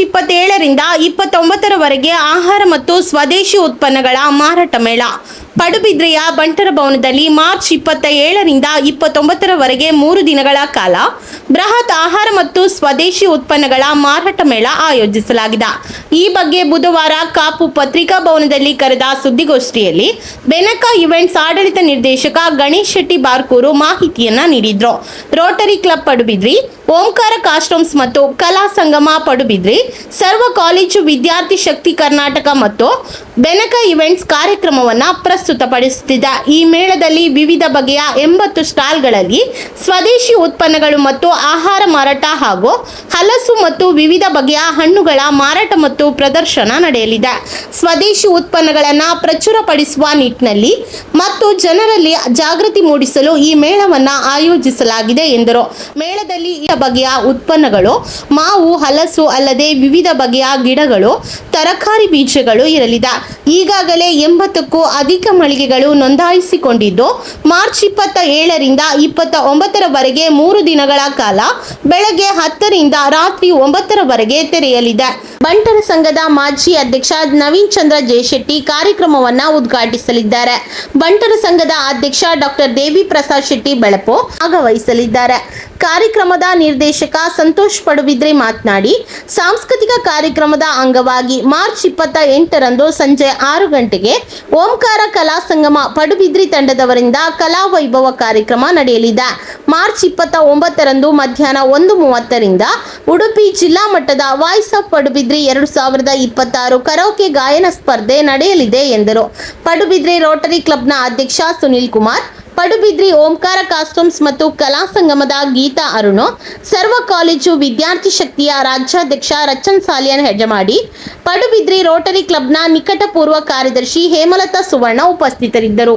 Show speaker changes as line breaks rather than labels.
27ರಿಂದ 29ರವರೆಗೆ ಆಹಾರ ಮತ್ತು ಸ್ವದೇಶಿ ಉತ್ಪನ್ನಗಳ ಮಾರಾಟ ಮೇಳ ಪಡುಬಿದ್ರೆಯ ಬಂಟರ ಭವನದಲ್ಲಿ ಮಾರ್ಚ್ 27ರಿಂದ 29ರವರೆಗೆ 3 ದಿನಗಳ ಕಾಲ ಬೃಹತ್ ಆಹಾರ ಮತ್ತು ಸ್ವದೇಶಿ ಉತ್ಪನ್ನಗಳ ಮಾರಾಟ ಮೇಳ ಆಯೋಜಿಸಲಾಗಿದೆ. ಈ ಬಗ್ಗೆ ಬುಧವಾರ ಕಾಪು ಪತ್ರಿಕಾ ಭವನದಲ್ಲಿ ಕರೆದ ಸುದ್ದಿಗೋಷ್ಠಿಯಲ್ಲಿ ಬೆನಕ ಇವೆಂಟ್ಸ್ ಆಡಳಿತ ನಿರ್ದೇಶಕ ಗಣೇಶ್ ಶೆಟ್ಟಿ ಬಾರ್ಕೂರು ಮಾಹಿತಿಯನ್ನ ನೀಡಿದ್ರು. ರೋಟರಿ ಕ್ಲಬ್ ಪಡುಬಿದ್ರಿ, ಓಂಕಾರ ಕಾಸ್ಟ್ಯೂಮ್ಸ್ ಮತ್ತು ಕಲಾ ಸಂಗಮ ಪಡುಬಿದ್ರಿ, ಸರ್ವ ಕಾಲೇಜು ವಿದ್ಯಾರ್ಥಿ ಶಕ್ತಿ ಕರ್ನಾಟಕ ಮತ್ತು ಬೆನಕ ಇವೆಂಟ್ಸ್ ಕಾರ್ಯಕ್ರಮವನ್ನು ಪ್ರಸ್ತುತಪಡಿಸುತ್ತಿದೆ. ಈ ಮೇಳದಲ್ಲಿ ವಿವಿಧ ಬಗೆಯ 80 ಸ್ಟಾಲ್ಗಳಲ್ಲಿ ಸ್ವದೇಶಿ ಉತ್ಪನ್ನಗಳು ಮತ್ತು ಆಹಾರ ಮಾರಾಟ ಹಾಗೂ ಹಲಸು ಮತ್ತು ವಿವಿಧ ಬಗೆಯ ಹಣ್ಣುಗಳ ಮಾರಾಟ ಮತ್ತು ಪ್ರದರ್ಶನ ನಡೆಯಲಿದೆ. ಸ್ವದೇಶಿ ಉತ್ಪನ್ನಗಳನ್ನು ಪ್ರಚುರಪಡಿಸುವ ನಿಟ್ಟಿನಲ್ಲಿ ಮತ್ತು ಜನರಲ್ಲಿ ಜಾಗೃತಿ ಮೂಡಿಸಲು ಈ ಮೇಳವನ್ನು ಆಯೋಜಿಸಲಾಗಿದೆ ಎಂದರು. ಮೇಳದಲ್ಲಿ ಬಗೆಯ ಉತ್ಪನ್ನಗಳು, ಮಾವು, ಹಲಸು ಅಲ್ಲದೆ ವಿವಿಧ ಬಗೆಯ ಗಿಡಗಳು, ತರಕಾರಿ ಬೀಜಗಳು ಇರಲಿದೆ. ಈಗಾಗಲೇ 80ಕ್ಕೂ ಅಧಿಕ ಮಳಿಗೆಗಳು ನೋಂದಾಯಿಸಿಕೊಂಡಿದ್ದು ಮಾರ್ಚ್ 27ರಿಂದ 29ರವರೆಗೆ 3 ದಿನಗಳ ಕಾಲ ಬೆಳಗ್ಗೆ 10ರಿಂದ ರಾತ್ರಿ 9ರವರೆಗೆ ತೆರೆಯಲಿದೆ. ಬಂಟರ ಸಂಘದ ಮಾಜಿ ಅಧ್ಯಕ್ಷ ನವೀನ್ ಚಂದ್ರ ಜಯಶೆಟ್ಟಿ ಕಾರ್ಯಕ್ರಮವನ್ನು ಉದ್ಘಾಟಿಸಲಿದ್ದಾರೆ. ಬಂಟರ ಸಂಘದ ಅಧ್ಯಕ್ಷ ಡಾಕ್ಟರ್ ದೇವಿ ಪ್ರಸಾದ್ ಶೆಟ್ಟಿ ಬೆಳಪು ಭಾಗವಹಿಸಲಿದ್ದಾರೆ. ಕಾರ್ಯಕ್ರಮದ ನಿರ್ದೇಶಕ ಸಂತೋಷ್ ಪಡುಬಿದ್ರಿ ಮಾತನಾಡಿ, ಸಾಂಸ್ಕೃತಿಕ ಕಾರ್ಯಕ್ರಮದ ಅಂಗವಾಗಿ ಮಾರ್ಚ್ 28ರಂದು ಸಂಜೆ 6 ಗಂಟೆಗೆ ಓಂಕಾರ ಕಲಾ ಸಂಗಮ ಪಡುಬಿದ್ರಿ ತಂಡದವರಿಂದ ಕಲಾ ವೈಭವ ಕಾರ್ಯಕ್ರಮ ನಡೆಯಲಿದೆ. ಮಾರ್ಚ್ 29ರಂದು ಮಧ್ಯಾಹ್ನ 1:30ರಿಂದ ಉಡುಪಿ ಜಿಲ್ಲಾ ಮಟ್ಟದ ವಾಯ್ಸ್ ಆಫ್ ಪಡುಬಿದ್ರಿ 2026 ಕರೋಕೆ ಗಾಯನ ಸ್ಪರ್ಧೆ ನಡೆಯಲಿದೆ ಎಂದರು. ಪಡುಬಿದ್ರಿ ರೋಟರಿ ಕ್ಲಬ್ನ ಅಧ್ಯಕ್ಷ ಸುನಿಲ್ ಕುಮಾರ್, ಪಡುಬಿದ್ರಿ ಓಂಕಾರ ಕಾಸ್ಟ್ಯೂಮ್ಸ್ ಮತ್ತು ಕಲಾ ಸಂಗಮದ ಗೀತಾ ಅರುಣು, ಸರ್ವ ಕಾಲೇಜು ವಿದ್ಯಾರ್ಥಿ ಶಕ್ತಿಯ ರಾಜ್ಯಾಧ್ಯಕ್ಷ ರಚನ್ ಸಾಲಿಯನ್ ಹೆಜಮಾಡಿ, ಪಡುಬಿದ್ರಿ ರೋಟರಿ ಕ್ಲಬ್ನ ನಿಕಟಪೂರ್ವ ಕಾರ್ಯದರ್ಶಿ ಹೇಮಲತಾ ಸುವರ್ಣ ಉಪಸ್ಥಿತರಿದ್ದರು.